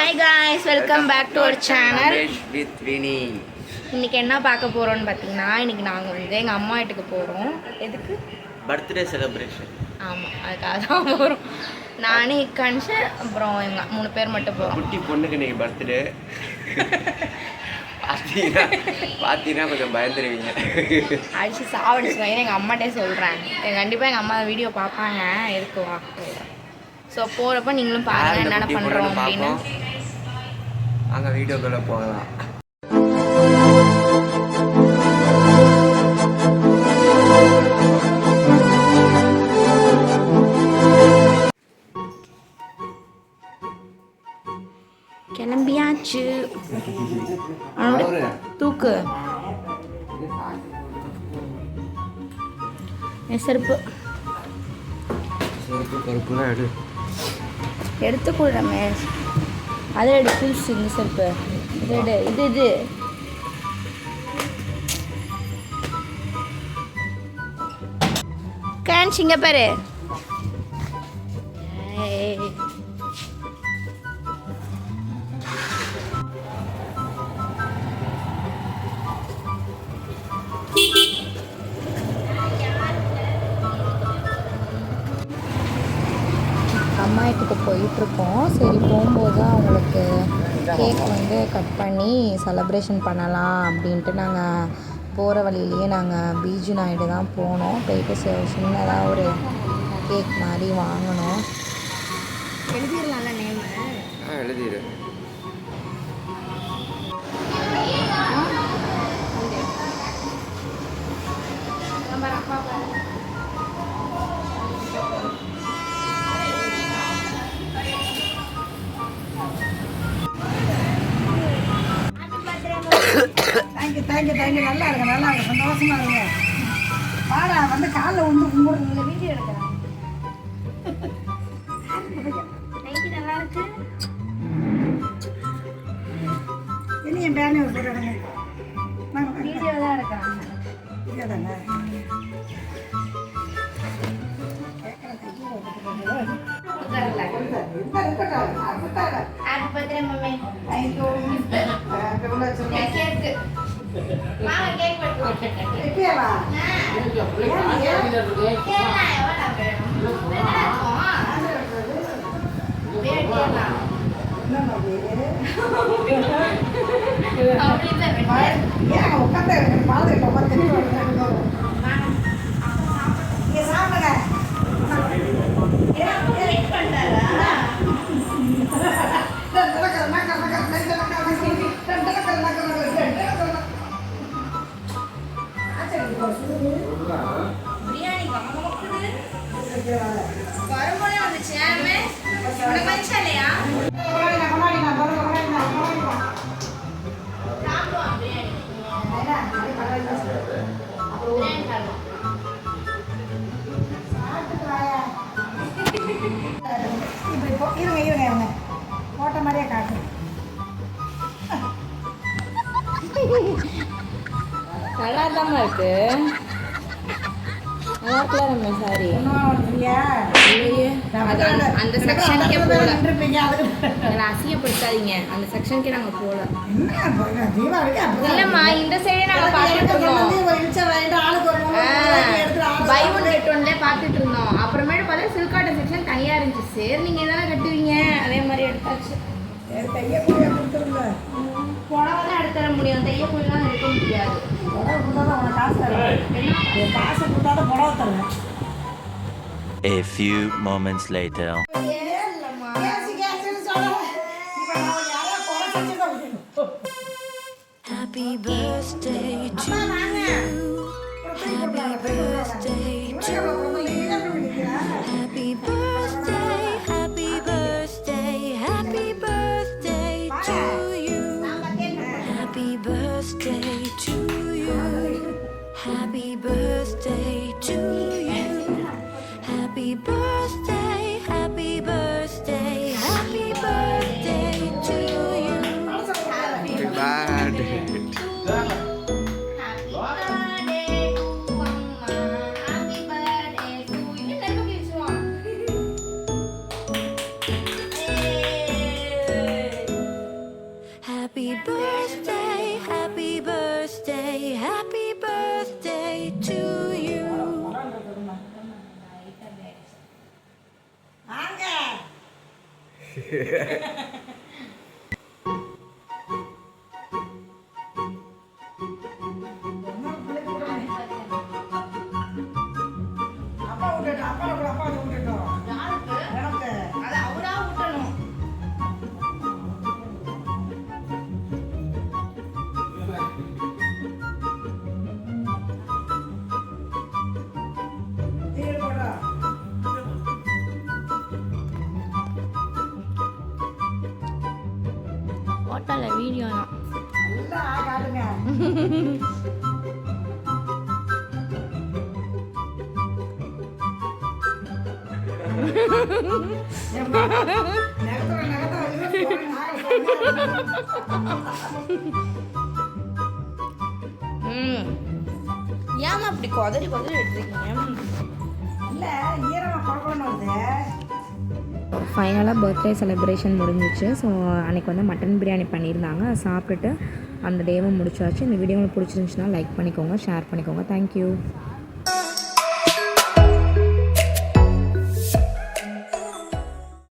Hi guys, welcome back to our channel. with Vinny. இன்னைக்கு என்ன பார்க்க போறோம்னு பாத்தீங்கன்னா இன்னைக்கு நாங்க வந்து எங்க அம்மா வீட்டுக்கு போறோம். எதுக்கு? Birthday celebration. ஆமா, அதுக்காக தான் போறோம். நானே கன்ஷு அப்புறம் எங்க 3 பேர் மட்டும் போறோம். குட்டி பொண்ணுக்கு இன்னைக்கு பர்த்டே. பாத்தீங்கன்னா கொஞ்சம் பயந்துருவீங்க. அடிச்சு சாவடிச்சுவேன். எங்கள் அம்மாட்டே சொல்கிறேன். கண்டிப்பாக எங்கள் அம்மா வீடியோ பார்ப்பாங்க. எதுக்கு வா ஸோ போகிறப்ப நீங்களும் பாருங்கள் என்னென்ன பண்ணுறோம் அப்படின்னு. அங்கே வீடியோக்குள்ளே போகலாம். கிளம்பியாச்சு. தூக்கு செருப்பு பருப்புலாம் எடுத்துக்கூட ரமேஷ். அதை எடு புதுசு. இந்த செருப்பு இது எடு. இது கேன்ஸ் இங்கே பாரு. அம்மா வீட்டுக்கு போயிட்டுருக்கோம். சரி போகும்போது தான் அவங்களுக்கு கேக் வந்து கட் பண்ணி செலப்ரேஷன் பண்ணலாம் அப்படின்ட்டு நாங்கள் போகிற வழியிலேயே நாங்கள் பிஜி நாயுடு தான் போனோம். போயிட்டு சின்னதாக ஒரு கேக் மாதிரி வாங்கினோம். எழுதிடலாம்ல நேம்? எழுதிடு. தேங்க்யூ நல்லா இருக்கு சந்தோஷமா இருங்க. வாடா வந்து காலில் வந்து கும்பிடுறீங்கள வீடியோ எடுக்கிறேன். நல்லா இருக்கு. இனி என் பேனே சொல்லுறேங்க. வீடியோ தான் எடுக்கிறேன். வீடியோ தானே. Happy birthday mummy. Thank you. Cake வாங்க கேக் வெட்டு. எப்பேவா? வரும்போதே வந்துச்சு. உனக்கு வந்துச்சா இல்லையா? சாப்பிடுவான் பிரியாணி. இருங்க போட்ட மாதிரியே காட்டு. நல்லா தாம்மா இருக்கு. நல்லா இருக்கலாம் நம்ம. சாரி அந்த செக்ஷனுக்கே போகல. அசியப்படுத்தாதீங்க. அந்த செக்ஷனுக்கே நாங்கள் போகல. இல்லைம்மா இந்த சைடே நாங்கள் பார்த்துட்டு இருந்தோம். பை ஒன் கெட் ஒன்லேயே பார்த்துட்டு இருந்தோம். அப்புறமேட்டு பார்த்தா சில்காட்டன் செக்ஷன் தனியாக இருந்துச்சு. சரி நீங்கள் எதனா கட்டுவீங்க அதே மாதிரி எடுத்தாச்சு. புடவை தான் எடுத்து தர முடியும். தையக்கூலிலாம் எடுக்க முடியாது. A few moments later. Happy birthday to you. Happy birthday to you. Happy birthday, happy birthday, happy birthday to you. Happy birthday to you. Happy birthday to you. Happy birthday, happy birthday, happy birthday to you. Happy birthday. Happy birthday to Amma. Happy birthday அப்பா விட்டுட்டோம், அப்பா கூட அப்பா விட்டுட்டோம். எனக்கு அது அவரா ஊட்டணும். தீர் போடா. ஹோட்டல்ல வீடியோ தான். நல்லா காட்டுங்க. ஏம்மா, நகத்துல நகத்த வச்சு போறேன், நாய் ஏமா அப்படி கொதறி கொதறி எடுத்துருக்கீங்க? இல்ல ஈரமா குழப்பம்னு வருது. ஃபைனலாக பர்த்டே செலிப்ரேஷன் முடிஞ்சிச்சு. ஸோ அன்றைக்கி வந்து மட்டன் பிரியாணி பண்ணியிருந்தாங்க. அதை சாப்பிட்டுட்டு அந்த டேவும் முடிச்சாச்சு. இந்த வீடியோ உங்களுக்கு பிடிச்சிருந்துச்சுன்னா லைக் பண்ணிக்கோங்க, ஷேர் பண்ணிக்கோங்க. தேங்க்யூ.